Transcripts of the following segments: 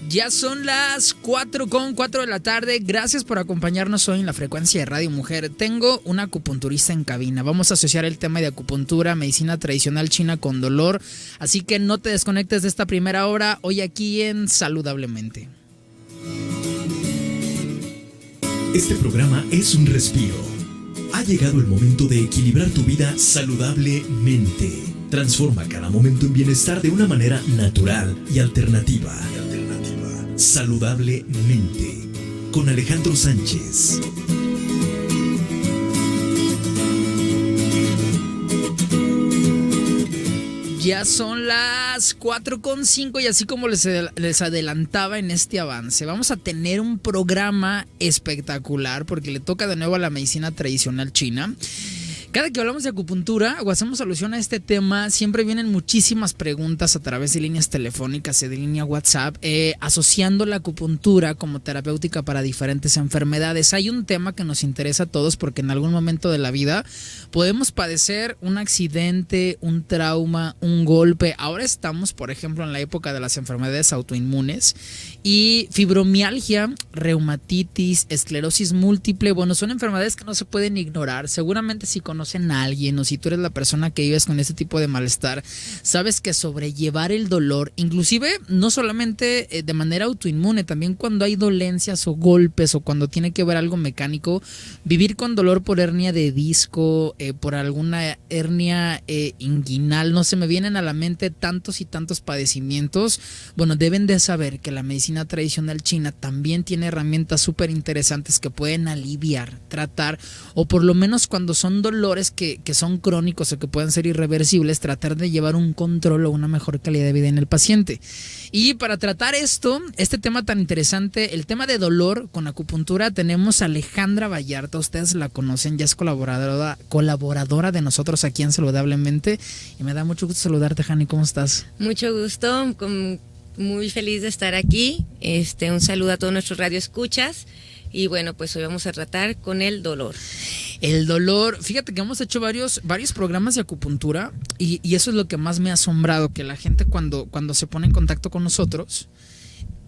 Ya son las 4:04 de la tarde. Gracias por acompañarnos hoy en la frecuencia de Radio Mujer. Tengo una acupunturista en cabina. Vamos a asociar el tema de acupuntura, medicina tradicional china con dolor. Así que no te desconectes de esta primera hora hoy aquí en Saludablemente. Este programa es un respiro. Ha llegado el momento de equilibrar tu vida saludablemente. Transforma cada momento en bienestar de una manera natural y alternativa. Saludablemente, con Alejandro Sánchez. Ya son las 4:05 y así como les adelantaba en este avance, vamos a tener un programa espectacular porque le toca de nuevo a la medicina tradicional china. Cada que hablamos de acupuntura o hacemos alusión a este tema, siempre vienen muchísimas preguntas a través de líneas telefónicas y de línea WhatsApp, asociando la acupuntura como terapéutica para diferentes enfermedades. Hay un tema que nos interesa a todos porque en algún momento de la vida podemos padecer un accidente, un trauma, un golpe. Ahora estamos, por ejemplo, en la época de las enfermedades autoinmunes y fibromialgia, reumatitis, esclerosis múltiple. Bueno, son enfermedades que no se pueden ignorar. Seguramente si conocen a alguien o si tú eres la persona que vives con este tipo de malestar, sabes que sobrellevar el dolor, inclusive no solamente de manera autoinmune, también cuando hay dolencias o golpes o cuando tiene que ver algo mecánico, vivir con dolor por hernia de disco, por alguna hernia inguinal, no se me vienen a la mente tantos y tantos padecimientos. Bueno, deben de saber que la medicina tradicional china también tiene herramientas súper interesantes que pueden aliviar, tratar o por lo menos cuando son dolores que son crónicos o que pueden ser irreversibles, tratar de llevar un control o una mejor calidad de vida en el paciente. Y para tratar este tema tan interesante, el tema de dolor con acupuntura, tenemos a Alejandra Vallarta. Ustedes la conocen, ya es colaboradora de nosotros aquí en Saludablemente y me da mucho gusto saludarte, Jani. ¿Cómo estás? Mucho gusto, muy feliz de estar aquí. Un saludo a todos nuestros radioescuchas. Y bueno, pues hoy vamos a tratar con el dolor. El dolor, fíjate que hemos hecho varios programas de acupuntura y eso es lo que más me ha asombrado, que la gente cuando se pone en contacto con nosotros,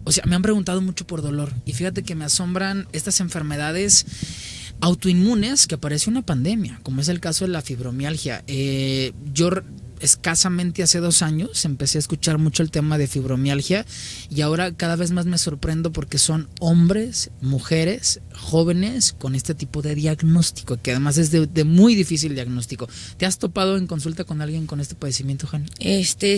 o sea, me han preguntado mucho por dolor y fíjate que me asombran estas enfermedades autoinmunes que parece una pandemia, como es el caso de la fibromialgia. Yo escasamente hace 2 años empecé a escuchar mucho el tema de fibromialgia y ahora cada vez más me sorprendo porque son hombres, mujeres, jóvenes con este tipo de diagnóstico, que además es de muy difícil diagnóstico. ¿Te has topado en consulta con alguien con este padecimiento, Jani?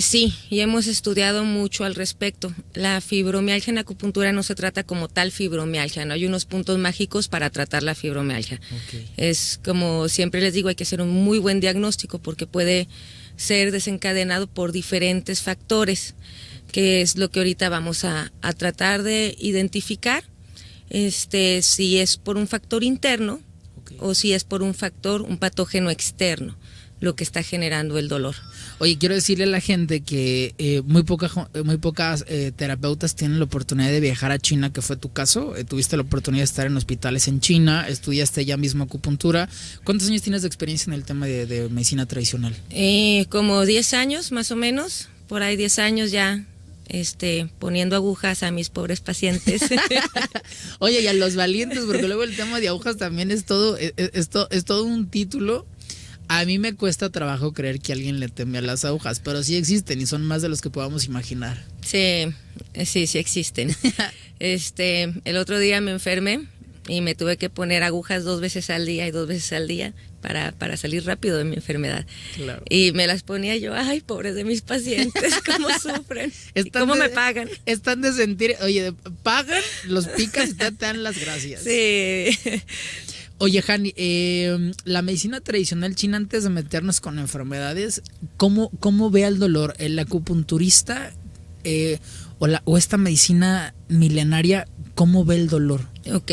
Sí, y hemos estudiado mucho al respecto. La fibromialgia en acupuntura no se trata como tal fibromialgia, no hay unos puntos mágicos para tratar la fibromialgia. Okay. Es como siempre les digo, hay que hacer un muy buen diagnóstico porque puede ser desencadenado por diferentes factores, que es lo que ahorita vamos a tratar de identificar, si es por un factor interno, okay, o si es por un patógeno externo, lo que está generando el dolor. Oye, quiero decirle a la gente que muy pocas terapeutas tienen la oportunidad de viajar a China, que fue tu caso. Tuviste la oportunidad de estar en hospitales en China, estudiaste ya mismo acupuntura. ¿Cuántos años tienes de experiencia en el tema de medicina tradicional? Como 10 años más o menos, por ahí 10 años ya. Poniendo agujas a mis pobres pacientes. Oye, y a los valientes, porque luego el tema de agujas también es todo un título. A mí me cuesta trabajo creer que alguien le teme a las agujas, pero sí existen y son más de los que podamos imaginar. Sí existen. El otro día me enfermé y me tuve que poner agujas 2 veces al día y 2 veces al día para salir rápido de mi enfermedad. Claro. Y me las ponía yo, ay, pobres de mis pacientes, cómo sufren. ¿Cómo me pagan? Están de sentir, oye, pagan, los picas y te dan las gracias. Sí. Oye, Jani, la medicina tradicional china, antes de meternos con enfermedades, ¿cómo ve el dolor? ¿El acupunturista o esta medicina milenaria, cómo ve el dolor? Ok.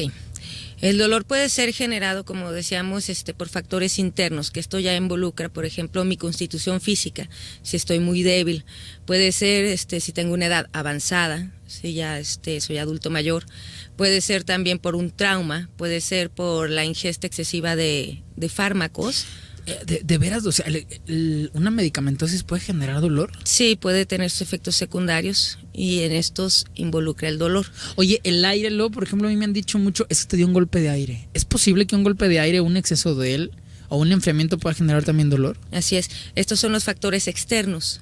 El dolor puede ser generado, como decíamos, por factores internos, que esto ya involucra, por ejemplo, mi constitución física, si estoy muy débil. Puede ser si tengo una edad avanzada, si ya soy adulto mayor. Puede ser también por un trauma, puede ser por la ingesta excesiva de fármacos. De veras, o sea, ¿una medicamentosis puede generar dolor? Sí, puede tener sus efectos secundarios y en estos involucra el dolor. Oye, el aire, luego, por ejemplo, a mí me han dicho mucho, es que te dio un golpe de aire. ¿Es posible que un golpe de aire, un exceso de él o un enfriamiento pueda generar también dolor? Así es, estos son los factores externos.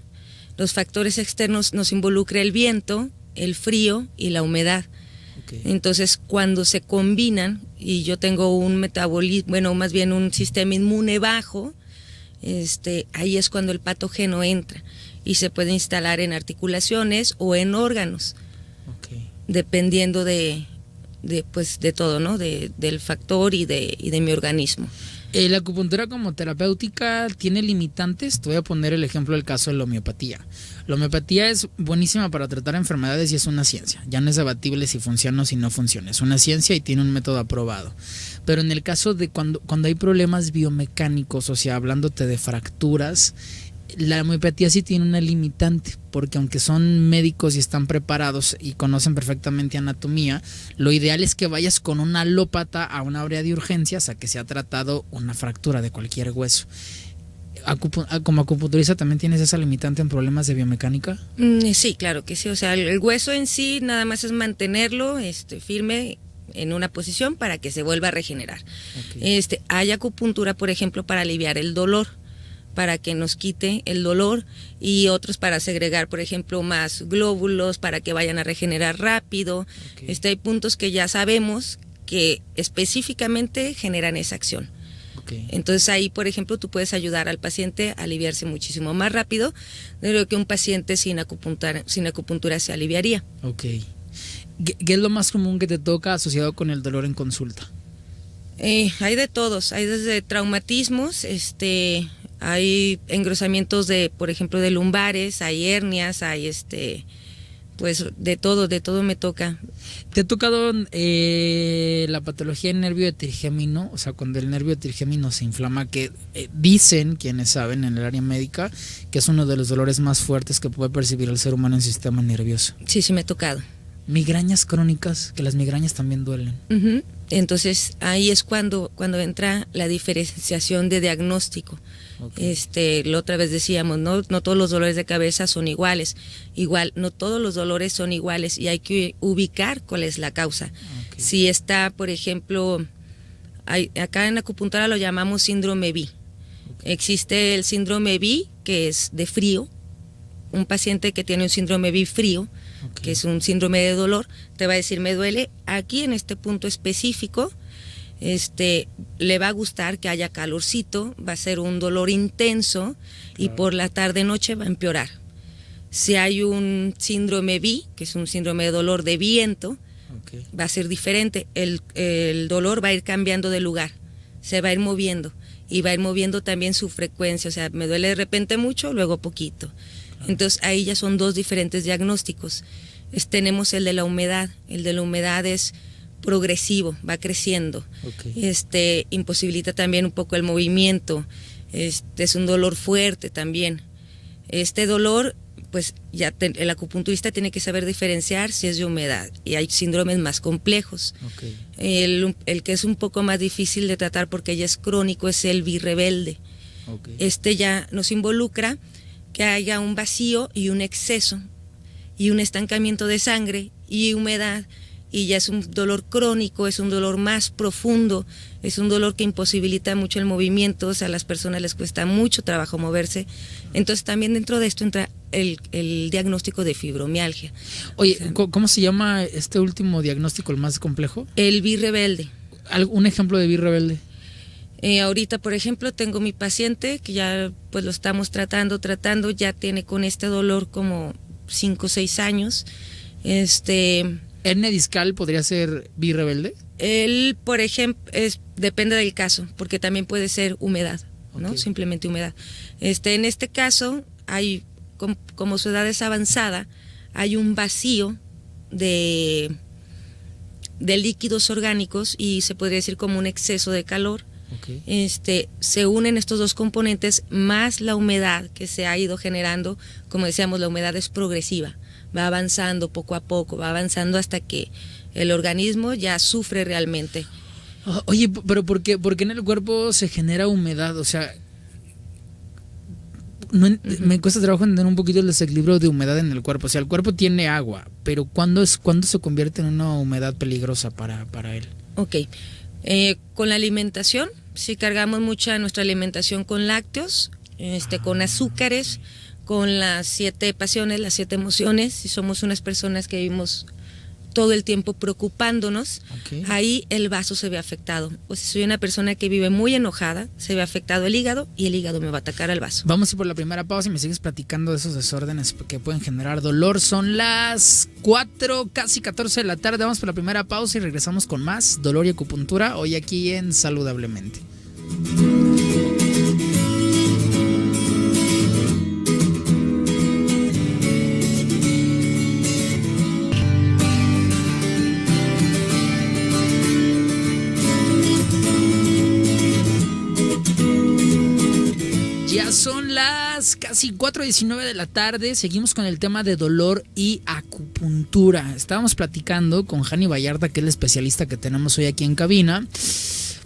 Los factores externos nos involucra el viento, el frío y la humedad. Okay. Entonces, cuando se combinan y yo tengo un metabolismo, bueno, más bien un sistema inmune bajo, ahí es cuando el patógeno entra y se puede instalar en articulaciones o en órganos, okay, dependiendo de todo, ¿no? Del factor y de mi organismo. La acupuntura como terapéutica tiene limitantes. Te voy a poner el ejemplo del caso de la homeopatía. La homeopatía es buenísima para tratar enfermedades y es una ciencia. Ya no es debatible si funciona o si no funciona. Es una ciencia y tiene un método aprobado. Pero en el caso de cuando hay problemas biomecánicos, o sea, hablándote de fracturas, la homeopatía sí tiene una limitante, porque aunque son médicos y están preparados y conocen perfectamente anatomía, lo ideal es que vayas con un alópata a una área de urgencias a que se ha tratado una fractura de cualquier hueso. ¿Como acupunturista también tienes esa limitante en problemas de biomecánica? Sí, claro que sí. O sea, el hueso en sí nada más es mantenerlo firme en una posición para que se vuelva a regenerar. Okay. Hay acupuntura, por ejemplo, para aliviar el dolor, para que nos quite el dolor, y otros para segregar, por ejemplo, más glóbulos para que vayan a regenerar rápido. Okay. Hay puntos que ya sabemos que específicamente generan esa acción. Okay. Entonces ahí, por ejemplo, tú puedes ayudar al paciente a aliviarse muchísimo más rápido de lo que un paciente sin acupuntura se aliviaría. Ok. ¿Qué es lo más común que te toca asociado con el dolor en consulta? Hay de todos, hay desde traumatismos, hay engrosamientos por ejemplo, de lumbares, hay hernias, hay pues de todo me toca. ¿Te ha tocado la patología del nervio trigémino? O sea, cuando el nervio trigémino se inflama, que dicen quienes saben en el área médica que es uno de los dolores más fuertes que puede percibir el ser humano en el sistema nervioso. Sí, me ha tocado. Migrañas crónicas, que las migrañas también duelen. Uh-huh. Entonces ahí es cuando entra la diferenciación de diagnóstico. Okay. La otra vez decíamos, no todos los dolores de cabeza son iguales. Igual, no todos los dolores son iguales y hay que ubicar cuál es la causa. Okay. Si está, por ejemplo, acá en acupuntura lo llamamos síndrome B. Okay. Existe el síndrome B, que es de frío. Un paciente que tiene un síndrome B frío, okay, que es un síndrome de dolor, te va a decir, me duele aquí en este punto específico, le va a gustar que haya calorcito, va a ser un dolor intenso, claro, y por la tarde-noche va a empeorar. Si hay un síndrome B, que es un síndrome de dolor de viento, okay, va a ser diferente, el dolor va a ir cambiando de lugar, se va a ir moviendo, y va a ir moviendo también su frecuencia, o sea, me duele de repente mucho, luego poquito. Entonces ahí ya son dos diferentes diagnósticos. Tenemos el de la humedad. El de la humedad es progresivo, va creciendo. Okay. Imposibilita también un poco el movimiento. Es un dolor fuerte también. Este dolor, pues ya el acupunturista tiene que saber diferenciar si es de humedad. Y hay síndromes más complejos. Okay. El que es un poco más difícil de tratar porque ya es crónico es el birrebelde. Okay. Ya nos involucra que haya un vacío y un exceso y un estancamiento de sangre y humedad, y ya es un dolor crónico, es un dolor más profundo, es un dolor que imposibilita mucho el movimiento, o sea, a las personas les cuesta mucho trabajo moverse. Entonces también dentro de esto entra el diagnóstico de fibromialgia. Oye, o sea, ¿cómo se llama este último diagnóstico, el más complejo? El birrebelde. ¿Un ejemplo de birrebelde? Ahorita, por ejemplo, tengo mi paciente que ya pues lo estamos tratando, ya tiene con este dolor como 5 o 6 años. ¿Hernia discal podría ser birrebelde? Él, por ejemplo, depende del caso, porque también puede ser humedad, ¿no? Okay. Simplemente humedad. En este caso, hay, como su edad es avanzada, hay un vacío de líquidos orgánicos y se podría decir como un exceso de calor. Okay. Se unen estos dos componentes más la humedad que se ha ido generando. Como decíamos, la humedad es progresiva, va avanzando poco a poco, va avanzando hasta que el organismo ya sufre realmente. Oye, pero ¿por qué en el cuerpo se genera humedad? O sea, me cuesta trabajo entender un poquito el desequilibrio de humedad en el cuerpo. O sea, el cuerpo tiene agua, pero ¿cuándo se convierte en una humedad peligrosa para él? Ok. Con la alimentación, si cargamos mucha nuestra alimentación con lácteos, con azúcares, con las 7 pasiones, las 7 emociones, si somos unas personas que vivimos todo el tiempo preocupándonos, ahí el vaso se ve afectado. O si soy una persona que vive muy enojada, se ve afectado el hígado y el hígado me va a atacar al vaso. Vamos a ir por la primera pausa y me sigues platicando de esos desórdenes que pueden generar dolor. Son las 4, casi 14 de la tarde. Vamos por la primera pausa y regresamos con más dolor y acupuntura hoy aquí en Saludablemente. Son las casi 4:19 de la tarde. Seguimos con el tema de dolor y acupuntura. Estábamos platicando con Jani Vallarta, que es el especialista que tenemos hoy aquí en cabina.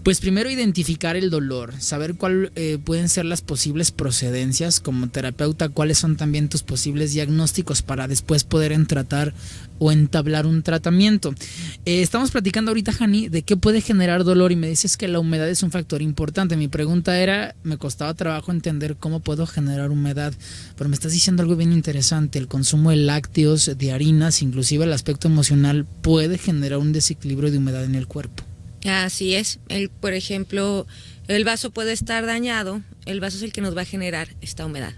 Pues primero identificar el dolor, saber cuál pueden ser las posibles procedencias como terapeuta, cuáles son también tus posibles diagnósticos para después poder tratar o entablar un tratamiento. Estamos platicando ahorita, Jani, de qué puede generar dolor y me dices que la humedad es un factor importante. Mi pregunta era, me costaba trabajo entender cómo puedo generar humedad, pero me estás diciendo algo bien interesante, el consumo de lácteos, de harinas, inclusive el aspecto emocional puede generar un desequilibrio de humedad en el cuerpo. Así es. Por ejemplo, el vaso puede estar dañado, el vaso es el que nos va a generar esta humedad.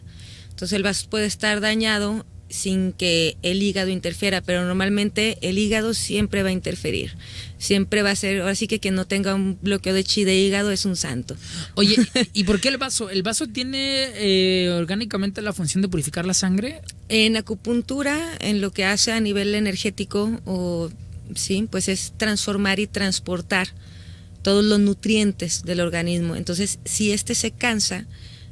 Entonces el vaso puede estar dañado sin que el hígado interfiera, pero normalmente el hígado siempre va a interferir. Siempre va a ser, ahora sí que quien no tenga un bloqueo de chi de hígado es un santo. Oye, ¿y por qué el vaso? ¿El vaso tiene orgánicamente la función de purificar la sangre? En acupuntura, en lo que hace a nivel energético sí, pues es transformar y transportar todos los nutrientes del organismo. Entonces, si se cansa,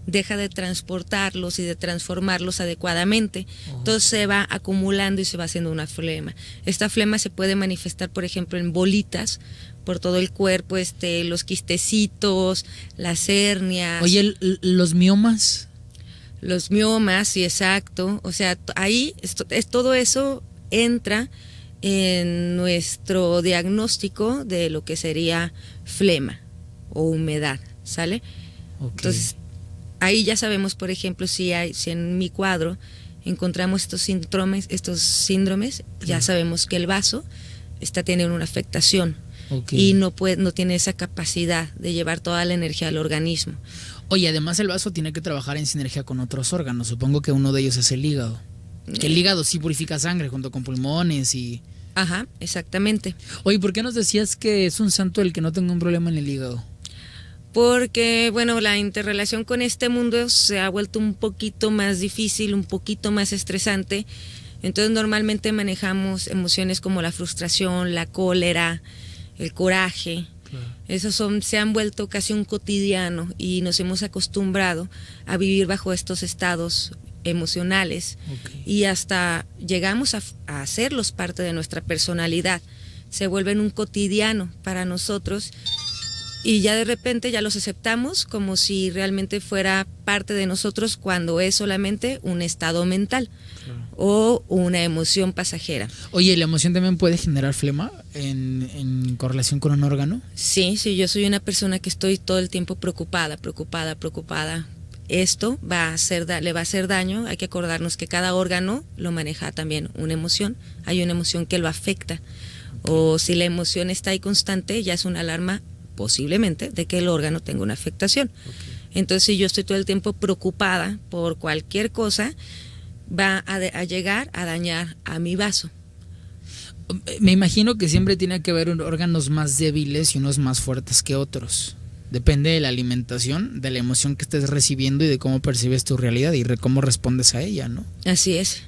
deja de transportarlos y de transformarlos adecuadamente. Entonces se va acumulando y se va haciendo una flema. Esta flema se puede manifestar, por ejemplo, en bolitas por todo el cuerpo, los quistecitos, las hernias. Oye, los miomas. Los miomas, sí, exacto. O sea, ahí todo eso entra en nuestro diagnóstico de lo que sería flema o humedad, ¿sale? Okay. Entonces, ahí ya sabemos, por ejemplo, si en mi cuadro encontramos estos síndromes, ya sabemos que el vaso está teniendo una afectación y no tiene esa capacidad de llevar toda la energía al organismo. Oye, además el vaso tiene que trabajar en sinergia con otros órganos. Supongo que uno de ellos es el hígado. Que el hígado sí purifica sangre junto con pulmones y... Ajá, exactamente. Oye, ¿por qué nos decías que es un santo el que no tenga un problema en el hígado? Porque, bueno, la interrelación con este mundo se ha vuelto un poquito más difícil, un poquito más estresante. Entonces, normalmente manejamos emociones como la frustración, la cólera, el coraje. Claro. Esos se han vuelto casi un cotidiano y nos hemos acostumbrado a vivir bajo estos estados emocionales y hasta llegamos a hacerlos parte de nuestra personalidad. Se vuelven un cotidiano para nosotros y ya de repente ya los aceptamos como si realmente fuera parte de nosotros cuando es solamente un estado mental o una emoción pasajera. Oye, ¿la emoción también puede generar flema en correlación con un órgano? Sí, yo soy una persona que estoy todo el tiempo preocupada. Esto le va a hacer daño. Hay que acordarnos que cada órgano lo maneja también una emoción. Hay una emoción que lo afecta. O si la emoción está ahí constante, ya es una alarma posiblemente de que el órgano tenga una afectación. Entonces, si yo estoy todo el tiempo preocupada por cualquier cosa, va a llegar a dañar a mi vaso. Me imagino que siempre tiene que haber órganos más débiles y unos más fuertes que otros. Depende de la alimentación, de la emoción que estés recibiendo y de cómo percibes tu realidad y cómo respondes a ella, ¿no? Así es.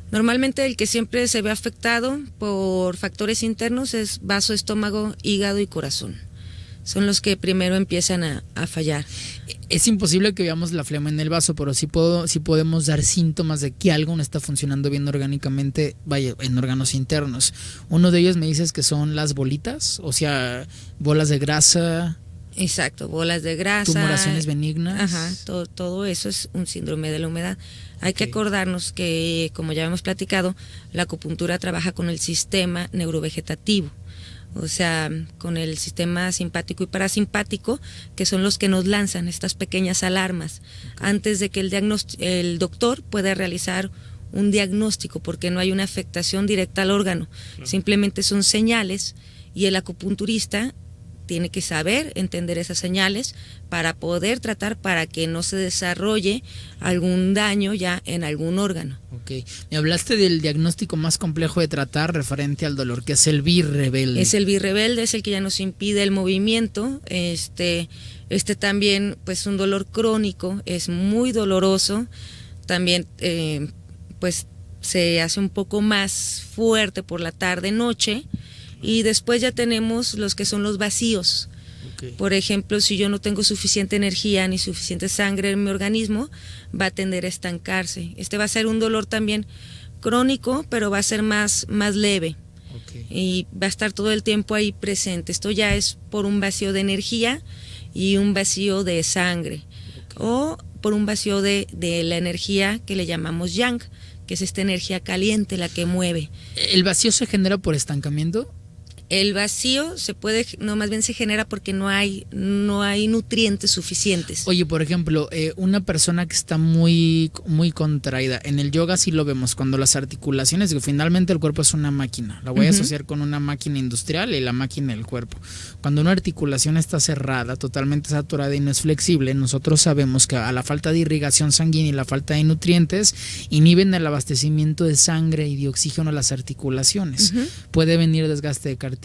Normalmente el que siempre se ve afectado por factores internos es vaso, estómago, hígado y corazón. Son los que primero empiezan a fallar. Es imposible que veamos la flema en el vaso, pero sí podemos dar síntomas de que algo no está funcionando bien orgánicamente, en órganos internos. Uno de ellos me dices que son las bolitas, o sea, bolas de grasa. Exacto, bolas de grasa. Tumoraciones benignas. Ajá, todo eso es un síndrome de la humedad. Hay que acordarnos que, como ya hemos platicado, la acupuntura trabaja con el sistema neurovegetativo, o sea, con el sistema simpático y parasimpático, que son los que nos lanzan estas pequeñas alarmas antes de que el doctor pueda realizar un diagnóstico, porque no hay una afectación directa al órgano, simplemente son señales, y el acupunturista tiene que saber entender esas señales para poder tratar, para que no se desarrolle algún daño ya en algún órgano. Ok, me hablaste del diagnóstico más complejo de tratar referente al dolor, que es el birrebelde. Es el birrebelde, es el que ya nos impide el movimiento. Este también, pues, un dolor crónico, es muy doloroso. También, pues, se hace un poco más fuerte por la tarde-noche. Y después ya tenemos los que son los vacíos. Okay. Por ejemplo, si yo no tengo suficiente energía ni suficiente sangre en mi organismo, va a tender a estancarse. Este va a ser un dolor también crónico, pero va a ser más leve. Okay. Y va a estar todo el tiempo ahí presente. Esto ya es por un vacío de energía y un vacío de sangre. Okay. O por un vacío de la energía que le llamamos yang, que es esta energía caliente la que mueve. ¿El vacío se genera por estancamiento? El vacío más bien se genera porque no hay nutrientes suficientes. Oye, por ejemplo, una persona que está muy contraída, en el yoga sí lo vemos, cuando las articulaciones, que finalmente el cuerpo es una máquina, la voy a asociar con una máquina industrial y la máquina del cuerpo. Cuando una articulación está cerrada, totalmente saturada y no es flexible, nosotros sabemos que a la falta de irrigación sanguínea y la falta de nutrientes inhiben el abastecimiento de sangre y de oxígeno a las articulaciones. Puede venir desgaste de cartílagos,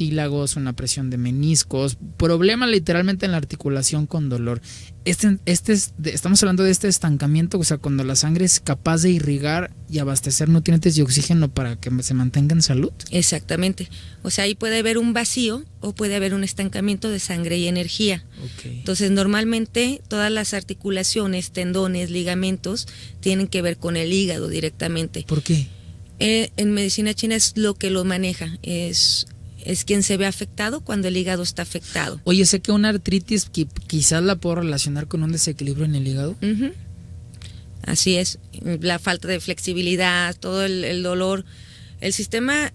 una presión de meniscos, problema literalmente en la articulación con dolor. Estamos hablando de este estancamiento, o sea, cuando la sangre es capaz de irrigar y abastecer nutrientes y oxígeno para que se mantenga en salud. Exactamente. O sea, ahí puede haber un vacío o puede haber un estancamiento de sangre y energía. Okay. Entonces, normalmente todas las articulaciones, tendones, ligamentos tienen que ver con el hígado directamente. ¿Por qué? En medicina china es lo que lo maneja, es quien se ve afectado cuando el hígado está afectado. Oye, sé que una artritis quizás la puedo relacionar con un desequilibrio en el hígado. Así es, la falta de flexibilidad, todo el dolor. El sistema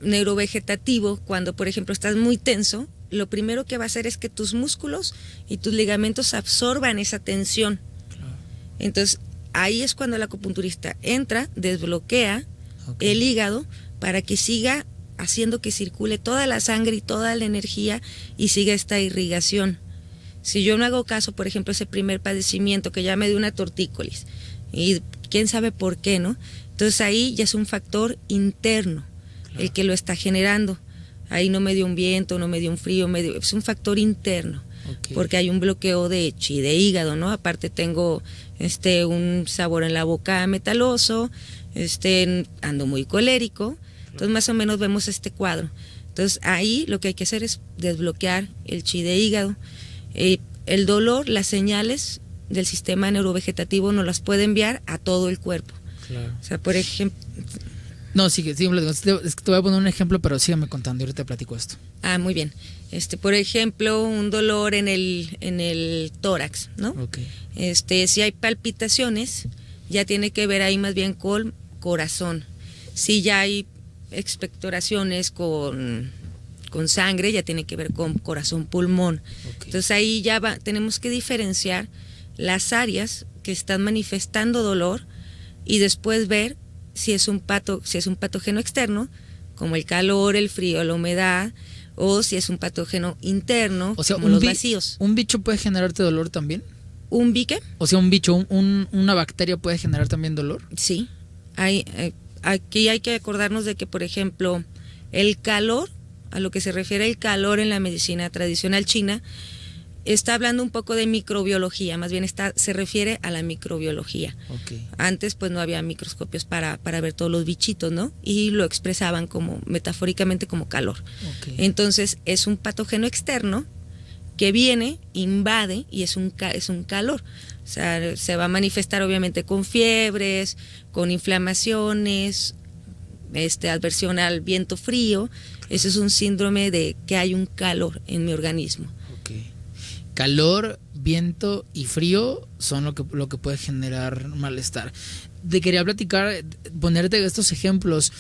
neurovegetativo, cuando por ejemplo estás muy tenso, lo primero que va a hacer es que tus músculos y tus ligamentos absorban esa tensión. Claro. Entonces, ahí es cuando el acupunturista entra, desbloquea el hígado para que siga haciendo que circule toda la sangre y toda la energía y siga esta irrigación. Si yo no hago caso, por ejemplo, ese primer padecimiento que ya me dio una tortícolis y quién sabe por qué, ¿no? Entonces ahí ya es un factor interno, claro, el que lo está generando. Ahí no me dio un viento, no me dio un frío, es un factor interno, porque hay un bloqueo de chi, de hígado, ¿no? Aparte tengo un sabor en la boca metaloso, ando muy colérico. Entonces más o menos vemos este cuadro. Entonces ahí lo que hay que hacer es desbloquear el chi de hígado. El dolor, las señales del sistema neurovegetativo nos las puede enviar a todo el cuerpo. Claro. O sea, por ejemplo... No, sigue, es que te voy a poner un ejemplo, pero sígame contando y ahorita te platico esto. Ah, muy bien. Por ejemplo, un dolor en el tórax, ¿no? Okay. Si hay palpitaciones, ya tiene que ver ahí más bien con corazón. Si ya hay expectoraciones con sangre, ya tiene que ver con corazón, pulmón. Okay. Entonces ahí ya tenemos que diferenciar las áreas que están manifestando dolor y después ver si es un patógeno externo, como el calor, el frío, la humedad, o si es un patógeno interno, o sea, como los vacíos. ¿Un bicho puede generarte dolor también? ¿Un biche? O sea, un bicho, una bacteria puede generar también dolor. Sí, aquí hay que acordarnos de que, por ejemplo, el calor, a lo que se refiere el calor en la medicina tradicional china, está hablando un poco de microbiología, más bien se refiere a la microbiología. Okay. Antes pues no había microscopios para ver todos los bichitos, ¿no? Y lo expresaban metafóricamente como calor. Okay. Entonces es un patógeno externo que viene, invade y es un calor. O sea, se va a manifestar obviamente con fiebres, con inflamaciones, adversión al viento frío. Claro. Eso es un síndrome de que hay un calor en mi organismo. Okay. calor, viento y frío son lo que puede generar malestar. Te quería platicar, ponerte estos ejemplos.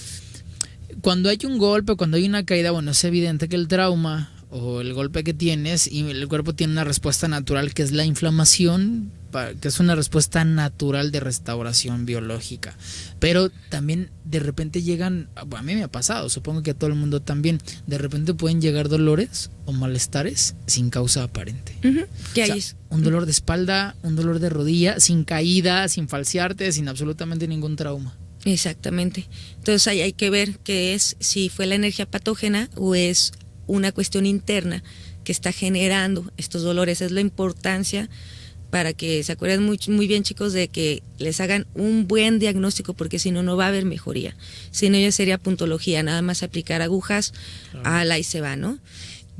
Cuando hay un golpe, cuando hay una caída, bueno, es evidente que el trauma o el golpe que tienes y el cuerpo tiene una respuesta natural que es la inflamación, que es una respuesta natural de restauración biológica. Pero también de repente llegan, bueno, a mí me ha pasado, supongo que a todo el mundo también, de repente pueden llegar dolores o malestares sin causa aparente. ¿Qué o sea, hay? Un dolor de espalda, un dolor de rodilla, sin caída, sin falsearte, sin absolutamente ningún trauma. Exactamente. Entonces ahí hay que ver qué es, si fue la energía patógena o es una cuestión interna que está generando estos dolores. Es la importancia para que se acuerden muy bien, chicos, de que les hagan un buen diagnóstico, porque si no, no va a haber mejoría. Si no, ya sería puntología, nada más aplicar agujas, ala y se va, ¿no?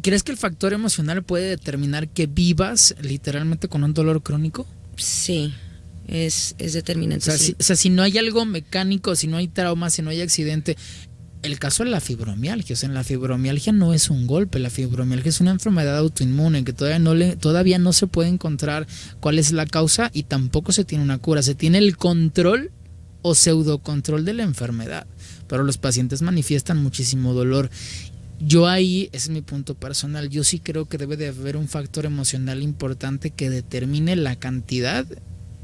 ¿Crees que el factor emocional puede determinar que vivas literalmente con un dolor crónico? Sí, es determinante. O sea, si no hay algo mecánico, si no hay trauma, si no hay accidente. El caso de la fibromialgia, o sea, en la fibromialgia no es un golpe, la fibromialgia es una enfermedad autoinmune que todavía no se puede encontrar cuál es la causa y tampoco se tiene una cura. Se tiene el control o pseudocontrol de la enfermedad, pero los pacientes manifiestan muchísimo dolor. Yo ahí, ese es mi punto personal, yo sí creo que debe de haber un factor emocional importante que determine la cantidad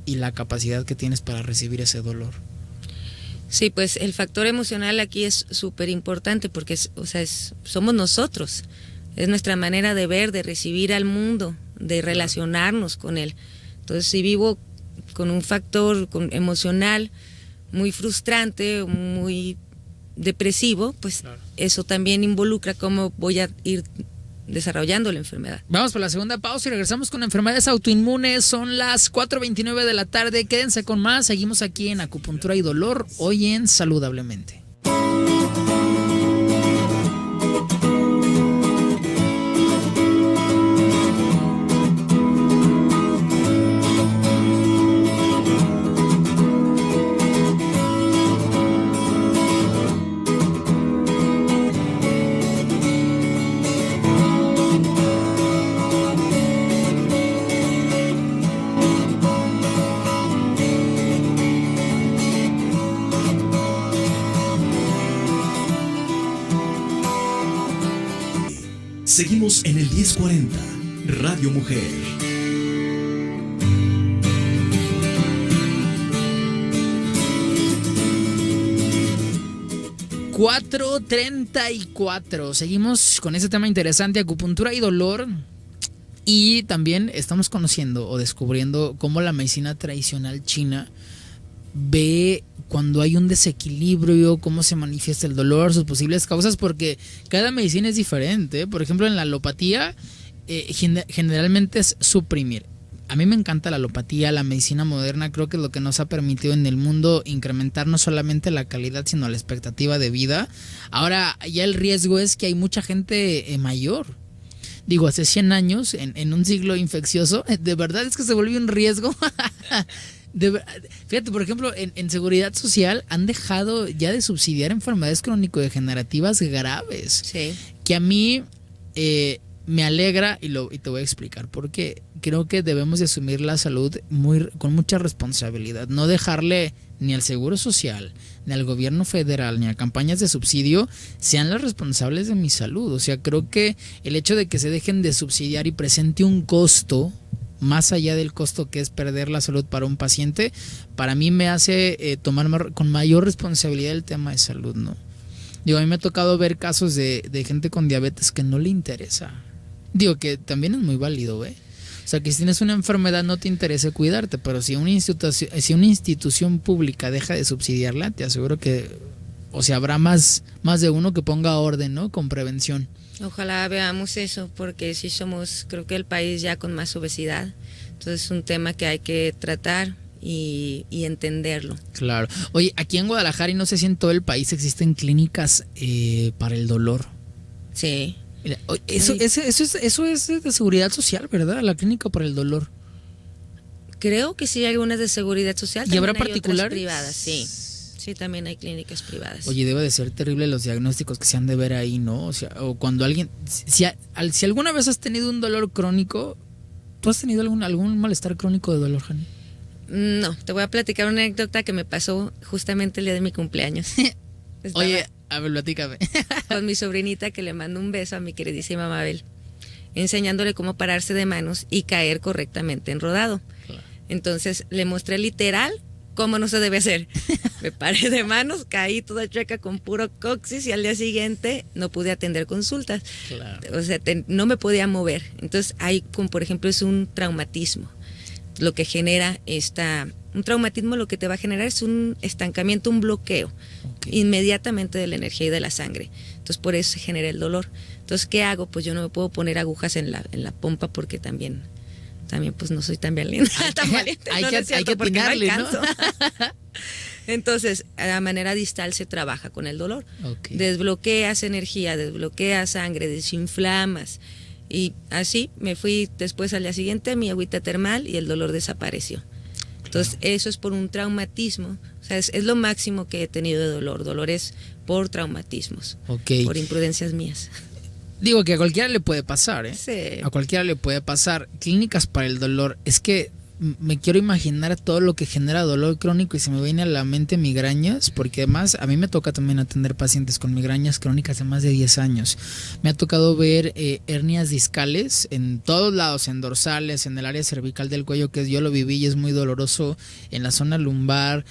y la capacidad que tienes para recibir ese dolor. Sí, pues el factor emocional aquí es súper importante porque somos nosotros, es nuestra manera de ver, de recibir al mundo, de relacionarnos con él. Entonces, si vivo con un factor emocional muy frustrante, muy depresivo, pues eso también involucra cómo voy a ir desarrollando la enfermedad. Vamos por la segunda pausa y regresamos con enfermedades autoinmunes. Son las 4:29 de la tarde. Quédense con más. Seguimos aquí en Acupuntura y Dolor, hoy en Saludablemente. Seguimos en el 1040, Radio Mujer. ...4:34... Seguimos con ese tema interesante, acupuntura y dolor. Y también estamos conociendo o descubriendo cómo la medicina tradicional china ve cuando hay un desequilibrio, cómo se manifiesta el dolor, sus posibles causas, porque cada medicina es diferente. Por ejemplo, en la alopatía generalmente es suprimir. A mí me encanta la alopatía, la medicina moderna, creo que es lo que nos ha permitido en el mundo incrementar no solamente la calidad, sino la expectativa de vida. Ahora ya el riesgo es que hay mucha gente mayor. Digo, hace 100 años, en un siglo infeccioso, de verdad es que se volvió un riesgo. Fíjate, por ejemplo, en seguridad social han dejado ya de subsidiar enfermedades crónico-degenerativas graves. Sí. Que a mí me alegra y te voy a explicar porque creo que debemos de asumir la salud con mucha responsabilidad, no dejarle ni al Seguro Social, ni al gobierno federal, ni a campañas de subsidio sean las responsables de mi salud. O sea, creo que el hecho de que se dejen de subsidiar y presente un costo más allá del costo que es perder la salud para un paciente, para mí me hace tomar con mayor responsabilidad el tema de salud, ¿no? Digo, a mí me ha tocado ver casos de gente con diabetes que no le interesa. Digo, que también es muy válido, ¿eh? O sea, que si tienes una enfermedad no te interesa cuidarte, pero si una institución pública deja de subsidiarla, te aseguro que, o sea, habrá más de uno que ponga orden, ¿no? Con prevención. Ojalá veamos eso, porque sí somos, creo que el país ya con más obesidad. Entonces es un tema que hay que tratar y entenderlo. Claro. Oye, aquí en Guadalajara y no sé si en todo el país existen clínicas para el dolor. Sí. Mira, eso es de seguridad social, ¿verdad? La clínica para el dolor. Creo que sí hay algunas de seguridad social. ¿Y habrá particulares? Privadas, sí. Sí, también hay clínicas privadas. Oye, debe de ser terrible los diagnósticos que se han de ver ahí, ¿no? O sea, o cuando alguien... Si alguna vez has tenido un dolor crónico, ¿Tú has tenido algún malestar crónico de dolor, Jani? No, te voy a platicar una anécdota que me pasó justamente el día de mi cumpleaños. Oye, a ver, platícame. Con mi sobrinita, que le mando un beso a mi queridísima Mabel, enseñándole cómo pararse de manos y caer correctamente en rodado. Claro. Entonces le mostré literal cómo no se debe hacer. Me paré de manos, caí toda chueca con puro coxis y al día siguiente no pude atender consultas. Claro. O sea, no me podía mover. Entonces ahí, como por ejemplo, es un traumatismo. Lo que genera un traumatismo, lo que te va a generar es un estancamiento, un bloqueo inmediatamente de la energía y de la sangre. Entonces por eso se genera el dolor. Entonces, ¿qué hago? Pues yo no me puedo poner agujas en la pompa porque también pues no soy tan valiente. Hay que atinarle, ¿no? Entonces, a manera distal se trabaja con el dolor. Desbloqueas energía, desbloqueas sangre, desinflamas. Y así me fui después al día siguiente, mi agüita termal y el dolor desapareció. Entonces, eso es por un traumatismo. O sea, es lo máximo que he tenido de dolor. Dolores por traumatismos, por imprudencias mías. Digo que a cualquiera le puede pasar, ¿eh? Sí. A cualquiera le puede pasar. Clínicas para el dolor. Es que me quiero imaginar todo lo que genera dolor crónico y se me viene a la mente migrañas, porque además a mí me toca también atender pacientes con migrañas crónicas de más de 10 años. Me ha tocado ver hernias discales en todos lados, en dorsales, en el área cervical del cuello, que yo lo viví y es muy doloroso, en la zona lumbar.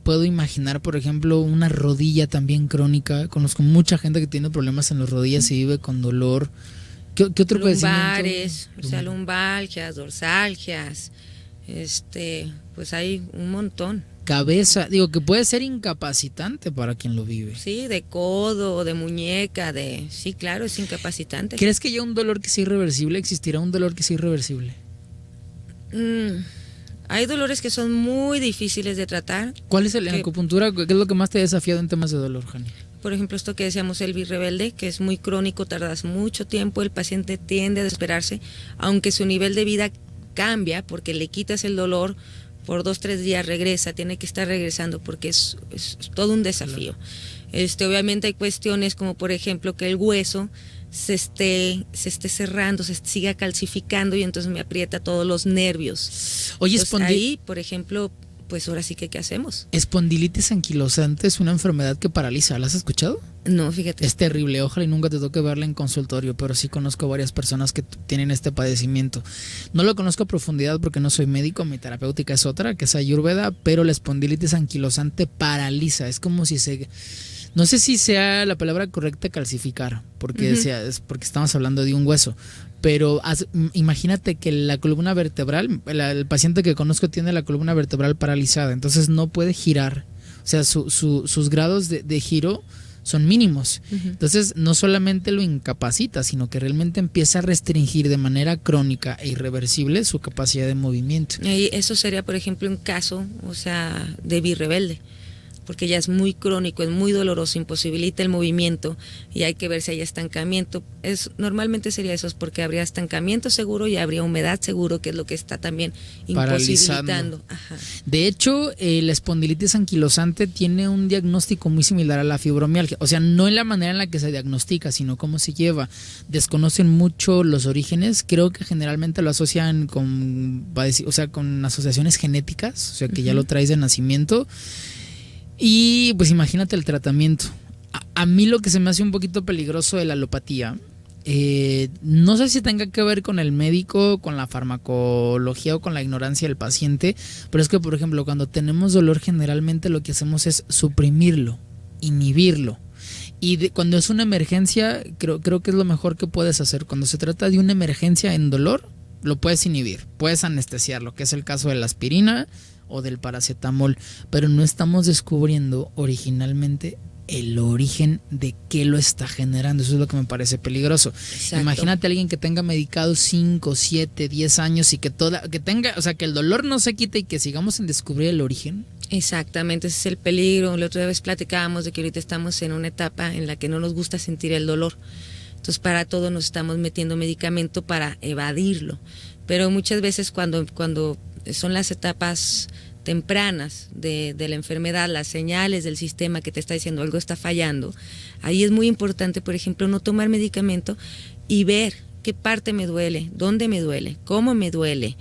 Puedo imaginar, por ejemplo, una rodilla también crónica. Conozco mucha gente que tiene problemas en las rodillas y vive con dolor. ¿Qué otro lumbares, o sea, lumbalgias, dorsalgias, pues hay un montón. Cabeza, digo que puede ser incapacitante para quien lo vive. Sí, de codo, de muñeca, sí, claro, es incapacitante. ¿Crees que haya un dolor que sea irreversible? ¿Existirá un dolor que sea irreversible? Hay dolores que son muy difíciles de tratar. ¿Cuál es en la acupuntura? ¿Qué es lo que más te ha desafiado en temas de dolor, Jani? Por ejemplo, esto que decíamos, el birrebelde, que es muy crónico, tardas mucho tiempo, el paciente tiende a desesperarse, aunque su nivel de vida cambia, porque le quitas el dolor, por 2-3 días regresa, tiene que estar regresando, porque es todo un desafío. Obviamente hay cuestiones como, por ejemplo, que el hueso se esté cerrando, se siga calcificando y entonces me aprieta todos los nervios. Oye, ahí, por ejemplo, pues ahora sí que ¿qué hacemos? Espondilitis anquilosante es una enfermedad que paraliza, ¿la has escuchado? No, fíjate. Es terrible, ojalá y nunca te toque verla en consultorio, pero sí conozco varias personas que tienen este padecimiento. No lo conozco a profundidad porque no soy médico, mi terapéutica es otra, que es Ayurveda, pero la espondilitis anquilosante paraliza, es como si no sé si sea la palabra correcta calcificar, porque es porque estamos hablando de un hueso, pero imagínate que la columna vertebral, el paciente que conozco tiene la columna vertebral paralizada, entonces no puede girar, o sea, sus grados de giro son mínimos. Entonces no solamente lo incapacita, sino que realmente empieza a restringir de manera crónica e irreversible su capacidad de movimiento. Y eso sería, por ejemplo, un caso, de birrebelde, porque ya es muy crónico, es muy doloroso, imposibilita el movimiento y hay que ver si hay estancamiento. Normalmente sería eso, porque habría estancamiento seguro y habría humedad seguro, que es lo que está también imposibilitando. Ajá. De hecho, la espondilitis anquilosante tiene un diagnóstico muy similar a la fibromialgia, o sea, no en la manera en la que se diagnostica, sino cómo se lleva. Desconocen mucho los orígenes, creo que generalmente lo asocian con asociaciones genéticas, o sea, que ya lo traes de nacimiento. Y pues imagínate el tratamiento. A mí lo que se me hace un poquito peligroso de la alopatía, no sé si tenga que ver con el médico, con la farmacología o con la ignorancia del paciente, pero es que, por ejemplo, cuando tenemos dolor generalmente lo que hacemos es suprimirlo, inhibirlo. Y cuando es una emergencia, creo que es lo mejor que puedes hacer. Cuando se trata de una emergencia en dolor, lo puedes inhibir, puedes anestesiarlo, que es el caso de la aspirina o del paracetamol, pero no estamos descubriendo originalmente el origen de qué lo está generando. Eso es lo que me parece peligroso. Exacto. Imagínate a alguien que tenga medicado 5, 7, 10 años y que tenga, o sea, que el dolor no se quite y que sigamos sin descubrir el origen. Exactamente, ese es el peligro. La otra vez platicábamos de que ahorita estamos en una etapa en la que no nos gusta sentir el dolor. Entonces, para todo nos estamos metiendo medicamento para evadirlo. Pero muchas veces cuando son las etapas tempranas de la enfermedad, las señales del sistema que te está diciendo algo está fallando, ahí es muy importante, por ejemplo, no tomar medicamento y ver qué parte me duele, dónde me duele, cómo me duele,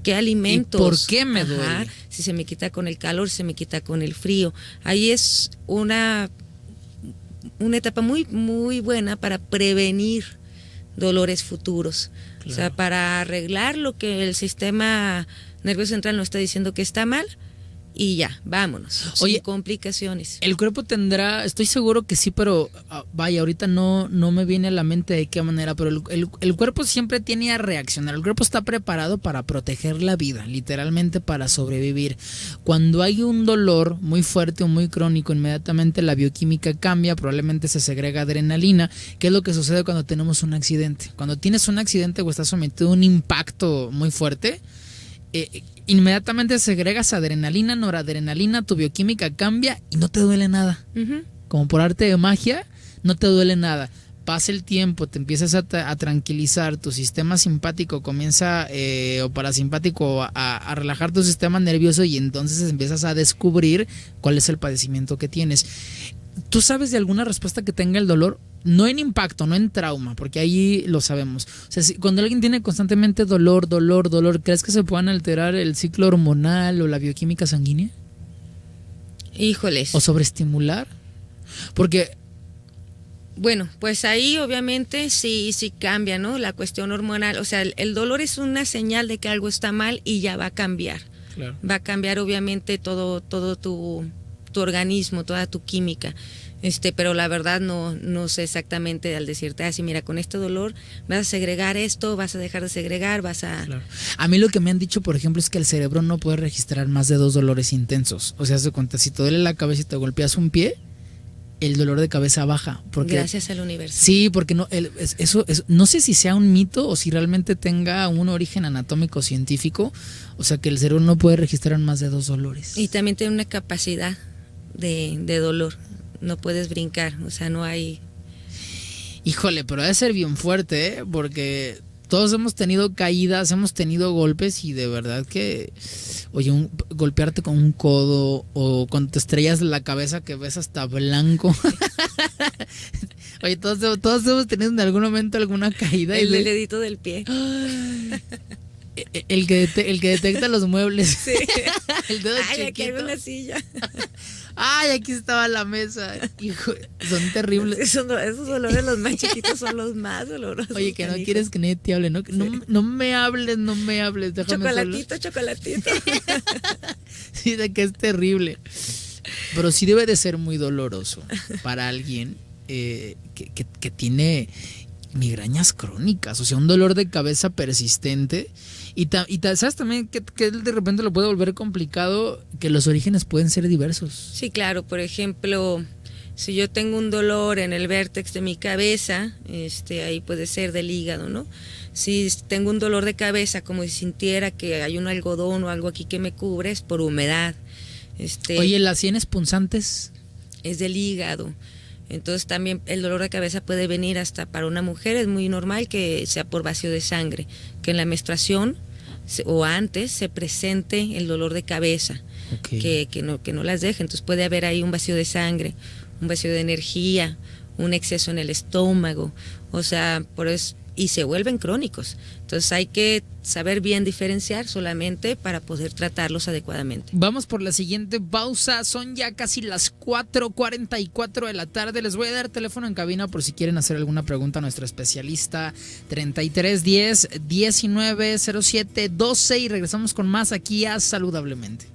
qué alimentos. ¿Y por qué me duele? Si se me quita con el calor, si se me quita con el frío. Ahí es una etapa muy, muy buena para prevenir dolores futuros. Claro. O sea, para arreglar lo que el sistema nervioso central nos está diciendo que está mal, y ya, vámonos. Oye, sin complicaciones. El cuerpo tendrá, estoy seguro que sí, pero vaya, ahorita no me viene a la mente de qué manera, pero el cuerpo siempre tiene a reaccionar. El cuerpo está preparado para proteger la vida, literalmente para sobrevivir. Cuando hay un dolor muy fuerte o muy crónico, inmediatamente la bioquímica cambia, probablemente se segrega adrenalina, que es lo que sucede cuando tenemos un accidente. Cuando tienes un accidente o estás sometido a un impacto muy fuerte, inmediatamente segregas adrenalina, noradrenalina, tu bioquímica cambia y no te duele nada. Uh-huh. Como por arte de magia, no te duele nada. Pasa el tiempo, te empiezas a tranquilizar, tu sistema simpático comienza, o parasimpático, a relajar tu sistema nervioso, y entonces empiezas a descubrir cuál es el padecimiento que tienes. ¿Tú sabes de alguna respuesta que tenga el dolor? No en impacto, no en trauma, porque ahí lo sabemos. O sea, cuando alguien tiene constantemente dolor, ¿crees que se puedan alterar el ciclo hormonal o la bioquímica sanguínea? Híjoles. ¿O sobreestimular? Porque... Bueno, pues ahí obviamente sí cambia, ¿no? La cuestión hormonal. O sea, el dolor es una señal de que algo está mal y ya va a cambiar. Claro. Va a cambiar obviamente todo tu organismo, toda tu química. Pero la verdad no sé exactamente al decirte así, mira, con este dolor vas a segregar esto, vas a dejar de segregar, vas a... Claro. A mí lo que me han dicho, por ejemplo, es que el cerebro no puede registrar más de 2 dolores intensos. O sea, se cuenta, si te duele la cabeza y te golpeas un pie, el dolor de cabeza baja. Porque, gracias al universo. Sí, porque eso no sé si sea un mito o si realmente tenga un origen anatómico científico. O sea, que el cerebro no puede registrar más de 2 dolores. Y también tiene una capacidad de dolor. No puedes brincar, o sea, no hay... Híjole, pero debe ser bien fuerte, ¿eh? Porque todos hemos tenido caídas, hemos tenido golpes, y de verdad que, oye, golpearte con un codo, o cuando te estrellas la cabeza que ves hasta blanco. Oye, todos hemos tenido en algún momento alguna caída. El dedito del pie. El que detecta los muebles. Sí. El dedo chiquito. Aquí hay una silla. Ay, aquí estaba la mesa. Hijo, son terribles. Esos dolores, los más chiquitos, son los más dolorosos. Oye, que no quieres que nadie te hable, ¿no? Sí. No me hables. Déjame chocolatito. Sí, de que es terrible. Pero sí debe de ser muy doloroso para alguien que tiene migrañas crónicas, o sea, un dolor de cabeza persistente. Y sabes también que de repente lo puede volver complicado, que los orígenes pueden ser diversos. Sí, claro. Por ejemplo, si yo tengo un dolor en el vértex de mi cabeza, ahí puede ser del hígado, ¿no? Si tengo un dolor de cabeza, como si sintiera que hay un algodón o algo aquí que me cubre, es por humedad. Oye, ¿las sienes punzantes? Es del hígado. Entonces también el dolor de cabeza puede venir hasta para una mujer, es muy normal que sea por vacío de sangre, que en la menstruación o antes se presente el dolor de cabeza, okay, que no las deje. Entonces puede haber ahí un vacío de sangre, un vacío de energía, un exceso en el estómago, o sea, por eso, y se vuelven crónicos. Entonces hay que saber bien diferenciar solamente para poder tratarlos adecuadamente. Vamos por la siguiente pausa, son ya casi las 4:44 de la tarde. Les voy a dar teléfono en cabina por si quieren hacer alguna pregunta a nuestro especialista. 3310 1907 12, y regresamos con más aquí a Saludablemente.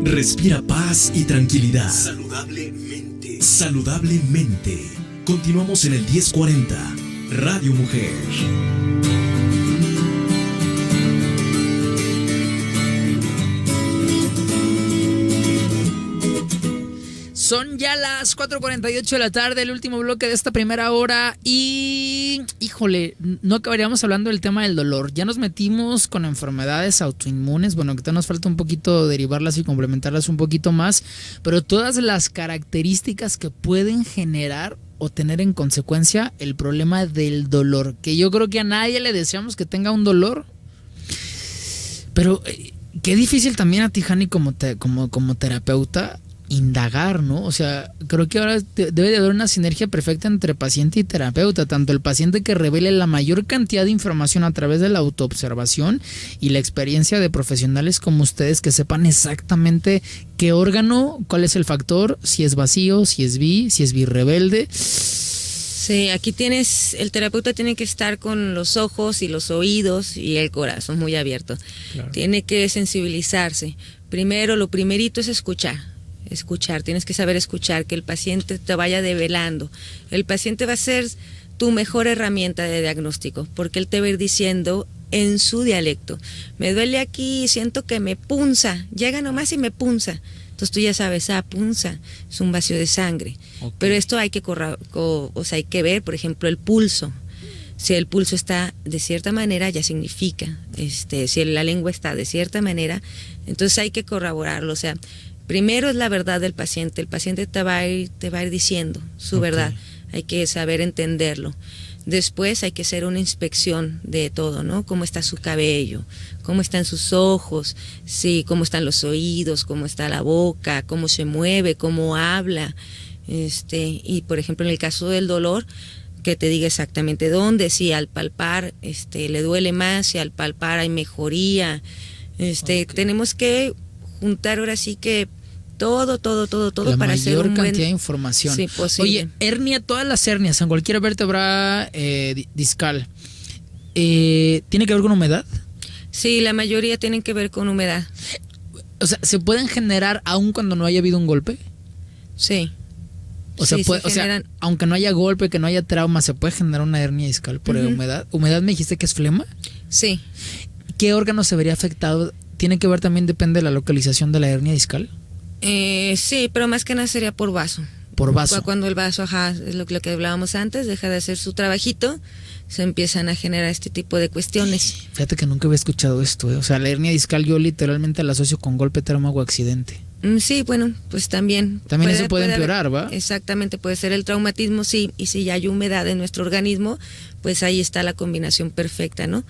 Respira paz y tranquilidad. Saludablemente. Saludablemente. Continuamos en el 1040. Radio Mujer. Son ya las 4:48 de la tarde, el último bloque de esta primera hora, y híjole, no acabaríamos hablando del tema del dolor. Ya nos metimos con enfermedades autoinmunes, bueno, que todavía nos falta un poquito derivarlas y complementarlas un poquito más, pero todas las características que pueden generar o tener en consecuencia el problema del dolor, que yo creo que a nadie le deseamos que tenga un dolor, pero Qué difícil también a ti, Jani, como terapeuta, indagar, ¿no? O sea, creo que ahora debe de haber una sinergia perfecta entre paciente y terapeuta, tanto el paciente que revele la mayor cantidad de información a través de la autoobservación y la experiencia de profesionales como ustedes que sepan exactamente qué órgano, cuál es el factor, si es vacío, si es birrebelde. Sí, aquí el terapeuta tiene que estar con los ojos y los oídos y el corazón muy abierto. Claro. Tiene que sensibilizarse. Primero, lo primerito es escuchar, tienes que saber escuchar, que el paciente te vaya develando. El paciente va a ser tu mejor herramienta de diagnóstico, porque él te va a ir diciendo en su dialecto, me duele aquí, siento que me punza, llega nomás y me punza. Entonces tú ya sabes, punza, es un vacío de sangre. Okay. Pero esto hay que hay que ver, por ejemplo, el pulso. Si el pulso está de cierta manera, ya significa, si la lengua está de cierta manera, entonces hay que corroborarlo. O sea, primero es la verdad del paciente. El paciente te va a ir diciendo su verdad. Hay que saber entenderlo. Después hay que hacer una inspección de todo, ¿no? Cómo está su cabello, cómo están sus ojos, sí, cómo están los oídos, cómo está la boca, cómo se mueve, cómo habla. Y por ejemplo, en el caso del dolor, que te diga exactamente dónde, si al palpar le duele más, si al palpar hay mejoría. Tenemos que juntar ahora sí que todo la para hacer un mayor cantidad de información. Sí, posible. Oye, todas las hernias en cualquier vértebra discal, ¿tiene que ver con humedad? Sí, la mayoría tienen que ver con humedad. O sea, ¿se pueden generar aun cuando no haya habido un golpe? Sí. O sea, aunque no haya golpe, que no haya trauma, ¿se puede generar una hernia discal por humedad? ¿Humedad me dijiste que es flema? Sí. ¿Qué órgano se vería afectado? ¿Tiene que ver también, depende de la localización de la hernia discal? Sí, pero más que nada sería por vaso. Por vaso. Cuando el vaso, es lo que hablábamos antes, deja de hacer su trabajito, se empiezan a generar este tipo de cuestiones. Fíjate que nunca había escuchado esto, O sea, la hernia discal yo literalmente la asocio con golpe, trauma o accidente. Sí, bueno, pues también. También eso puede empeorar, ¿va? Exactamente, puede ser el traumatismo, sí, y si ya hay humedad en nuestro organismo, pues ahí está la combinación perfecta, ¿no?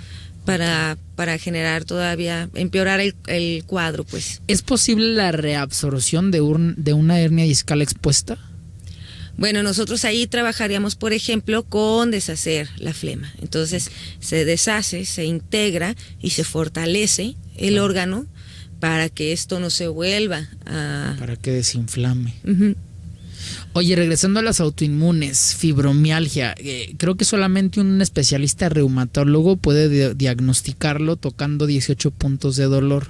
Para generar todavía, empeorar el cuadro, pues. ¿Es posible la reabsorción de una hernia discal expuesta? Bueno, nosotros ahí trabajaríamos, por ejemplo, con deshacer la flema. Entonces, se deshace, se integra y se fortalece el órgano para que esto no se vuelva a... Para que desinflame. Oye, regresando a las autoinmunes, fibromialgia, creo que solamente un especialista reumatólogo puede diagnosticarlo tocando 18 puntos de dolor.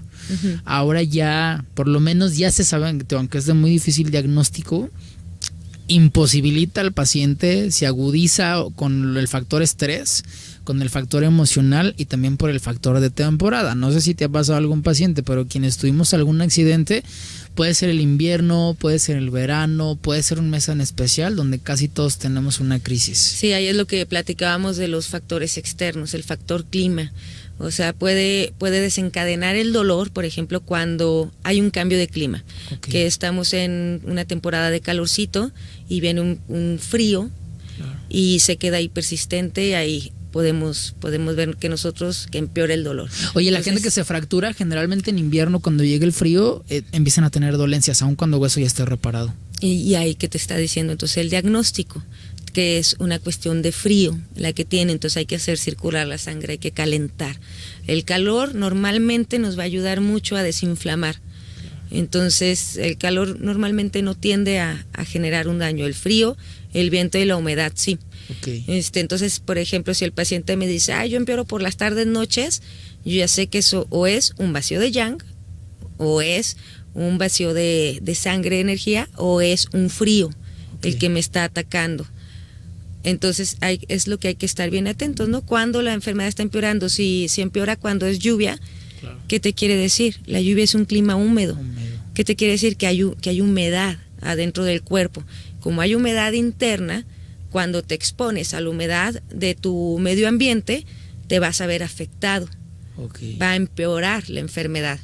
Ahora ya, por lo menos ya se sabe, aunque es de muy difícil diagnóstico, imposibilita al paciente, se agudiza con el factor estrés, con el factor emocional y también por el factor de temporada. No sé si te ha pasado a algún paciente, pero quienes tuvimos algún accidente, puede ser el invierno, puede ser el verano, puede ser un mes en especial donde casi todos tenemos una crisis. Sí, ahí es lo que platicábamos de los factores externos, el factor clima. O sea, puede desencadenar el dolor, por ejemplo, cuando hay un cambio de clima, que estamos en una temporada de calorcito y viene un frío, y se queda ahí persistente, ahí podemos ver que empeora el dolor. Oye, la gente que se fractura, generalmente en invierno, cuando llega el frío, empiezan a tener dolencias, aun cuando el hueso ya esté reparado. Y ahí que te está diciendo entonces el diagnóstico, que es una cuestión de frío la que tiene, entonces hay que hacer circular la sangre, hay que calentar. El calor normalmente nos va a ayudar mucho a desinflamar. Entonces el calor normalmente no tiende a generar un daño. El frío, el viento y la humedad sí. Entonces, por ejemplo, si el paciente me dice, yo empeoro por las tardes, noches, yo ya sé que eso o es un vacío de yang, o es un vacío de sangre, energía, o es un frío el que me está atacando. Entonces es lo que hay que estar bien atentos, ¿no? Cuando la enfermedad está empeorando, si empeora cuando es lluvia, ¿qué te quiere decir? La lluvia es un clima húmedo. ¿Qué te quiere decir? Que hay humedad adentro del cuerpo. Como hay humedad interna, cuando te expones a la humedad de tu medio ambiente, te vas a ver afectado. va a empeorar la enfermedad.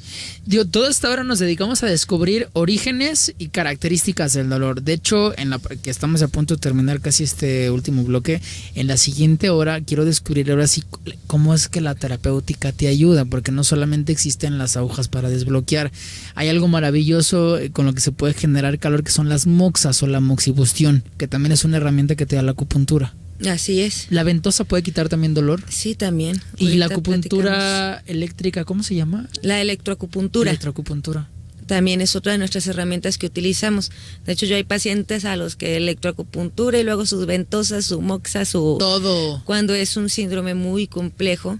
Toda esta hora nos dedicamos a descubrir orígenes y características del dolor. De hecho, que estamos a punto de terminar casi este último bloque, en la siguiente hora quiero descubrir ahora sí cómo es que la terapéutica te ayuda, porque no solamente existen las agujas para desbloquear, hay algo maravilloso con lo que se puede generar calor, que son las moxas o la moxibustión, que también es una herramienta que te da la acupuntura. Así es. ¿La ventosa puede quitar también dolor? Sí, también. ¿Y ahorita la acupuntura eléctrica, cómo se llama? La electroacupuntura. Electroacupuntura. También es otra de nuestras herramientas que utilizamos. De hecho, yo hay pacientes a los que electroacupuntura y luego sus ventosas, su moxa, su... Todo. Cuando es un síndrome muy complejo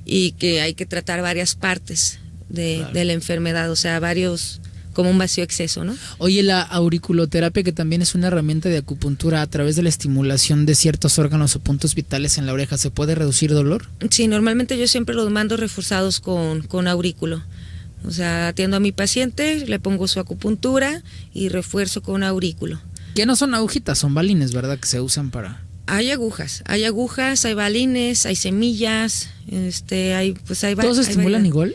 y que hay que tratar varias partes de la enfermedad, o sea, varios... como un vacío exceso, ¿no? Oye, la auriculoterapia, que también es una herramienta de acupuntura, a través de la estimulación de ciertos órganos o puntos vitales en la oreja, ¿se puede reducir dolor? Sí, normalmente yo siempre los mando reforzados con aurículo. O sea, atiendo a mi paciente, le pongo su acupuntura y refuerzo con aurículo. Que no son agujitas, son balines, ¿verdad? Que se usan para... Hay agujas, hay balines, hay semillas, hay ¿Todos se estimulan igual?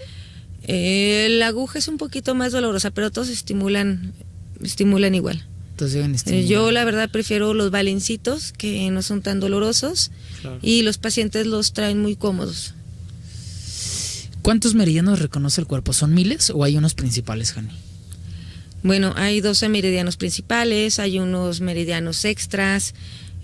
La aguja es un poquito más dolorosa, pero todos estimulan igual. Entonces, yo la verdad prefiero los balincitos, que no son tan dolorosos, claro. Y los pacientes los traen muy cómodos. ¿Cuántos meridianos reconoce el cuerpo? ¿Son miles o hay unos principales, Jani? Bueno, hay 12 meridianos principales, hay unos meridianos extras.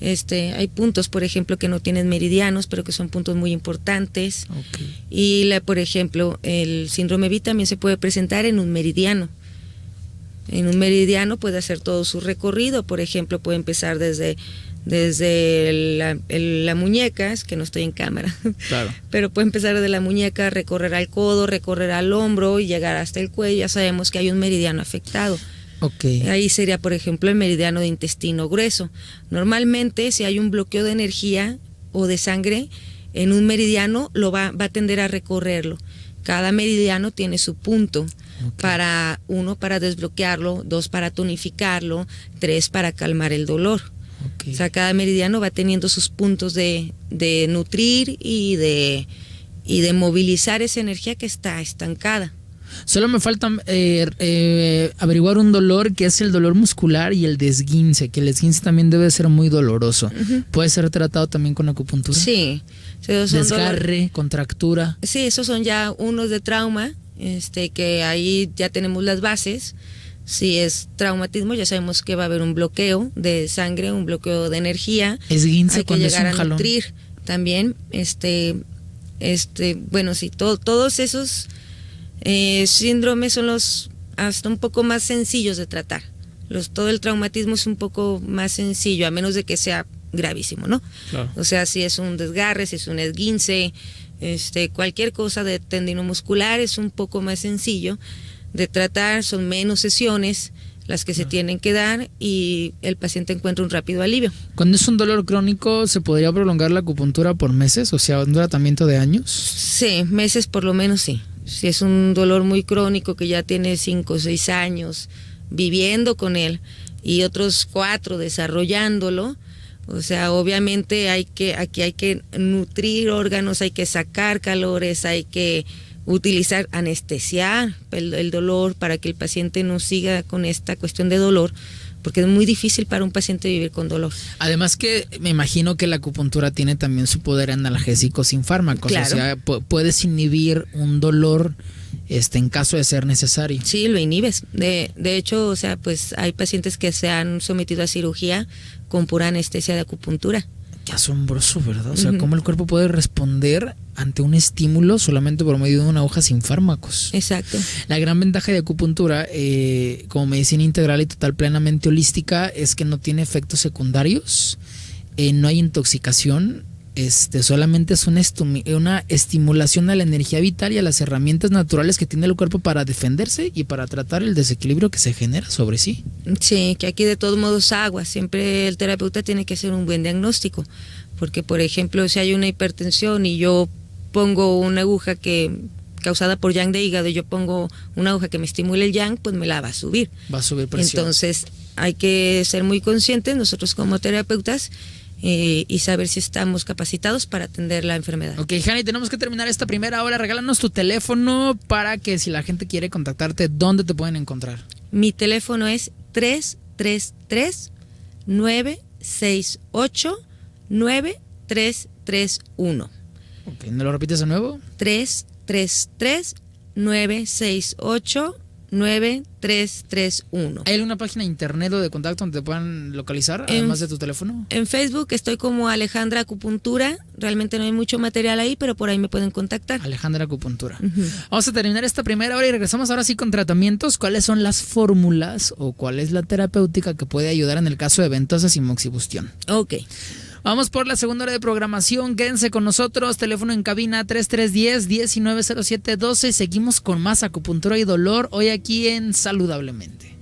Hay puntos, por ejemplo, que no tienen meridianos, pero que son puntos muy importantes. Okay. Y por ejemplo, el síndrome B también se puede presentar en un meridiano. En un meridiano puede hacer todo su recorrido. Por ejemplo, puede empezar desde la muñeca, es que no estoy en cámara, claro. Pero puede empezar desde la muñeca, recorrer al codo, recorrer al hombro y llegar hasta el cuello. Ya sabemos que hay un meridiano afectado. Okay. Ahí sería, por ejemplo, el meridiano de intestino grueso. Normalmente, si hay un bloqueo de energía o de sangre en un meridiano, va a tender a recorrerlo. Cada meridiano tiene su punto. Okay. Uno para desbloquearlo, 2 para tonificarlo, 3 para calmar el dolor. Okay. O sea, cada meridiano va teniendo sus puntos de nutrir y de movilizar esa energía que está estancada. Solo me falta averiguar un dolor, que es el dolor muscular y el desguince, que el desguince también debe ser muy doloroso. Uh-huh. ¿Puede ser tratado también con acupuntura? Sí. Desgarre, contractura. Sí, esos son ya unos de trauma, que ahí ya tenemos las bases. Si es traumatismo, ya sabemos que va a haber un bloqueo de sangre, un bloqueo de energía. Esguince hay que cuando llegar es un a jalón. Nutrir también. Bueno, sí, todos esos síndromes son los hasta un poco más sencillos de tratar. Todo el traumatismo es un poco más sencillo, a menos de que sea gravísimo, ¿no? Claro. O sea, si es un desgarre, si es un esguince, cualquier cosa de tendino muscular es un poco más sencillo de tratar, son menos sesiones las que se tienen que dar y el paciente encuentra un rápido alivio. Cuando es un dolor crónico, ¿se podría prolongar la acupuntura por meses? O sea, ¿un tratamiento de años? Sí, meses por lo menos sí. Si es un dolor muy crónico que ya tiene 5 o 6 años viviendo con él y otros 4 desarrollándolo, o sea, obviamente aquí hay que nutrir órganos, hay que sacar calores, hay que utilizar, anestesiar el dolor para que el paciente no siga con esta cuestión de dolor, porque es muy difícil para un paciente vivir con dolor. Además que me imagino que la acupuntura tiene también su poder analgésico sin fármacos, claro. O sea, puedes inhibir un dolor en caso de ser necesario. Sí, lo inhibes. De hecho, o sea, pues hay pacientes que se han sometido a cirugía con pura anestesia de acupuntura. Qué asombroso, ¿verdad? O sea, cómo el cuerpo puede responder ante un estímulo solamente por medio de una hoja sin fármacos. Exacto. La gran ventaja de acupuntura, como medicina integral y total plenamente holística, es que no tiene efectos secundarios, no hay intoxicación, solamente es una estimulación a la energía vital y a las herramientas naturales que tiene el cuerpo para defenderse y para tratar el desequilibrio que se genera sobre sí. Sí, que aquí de todos modos agua, siempre el terapeuta tiene que hacer un buen diagnóstico, porque por ejemplo si hay una hipertensión y yo pongo una aguja causada por yang de hígado, yo pongo una aguja que me estimule el yang, pues me la va a subir. Va a subir presión. Entonces hay que ser muy conscientes nosotros como terapeutas y saber si estamos capacitados para atender la enfermedad. Ok, Hani, tenemos que terminar esta primera hora. Regálanos tu teléfono para que si la gente quiere contactarte, ¿dónde te pueden encontrar? Mi teléfono es 333-968-9331. Ok, ¿me lo repites de nuevo? 333-968-9331. ¿Hay alguna página de internet o de contacto donde te puedan localizar, además de tu teléfono? En Facebook estoy como Alejandra Acupuntura. Realmente no hay mucho material ahí, pero por ahí me pueden contactar. Alejandra Acupuntura. Vamos a terminar esta primera hora y regresamos ahora sí con tratamientos. ¿Cuáles son las fórmulas o cuál es la terapéutica que puede ayudar en el caso de ventosas y moxibustión? Ok. Vamos por la segunda hora de programación. Quédense con nosotros. Teléfono en cabina 3310-190712. Seguimos con más acupuntura y dolor hoy aquí en Saludablemente.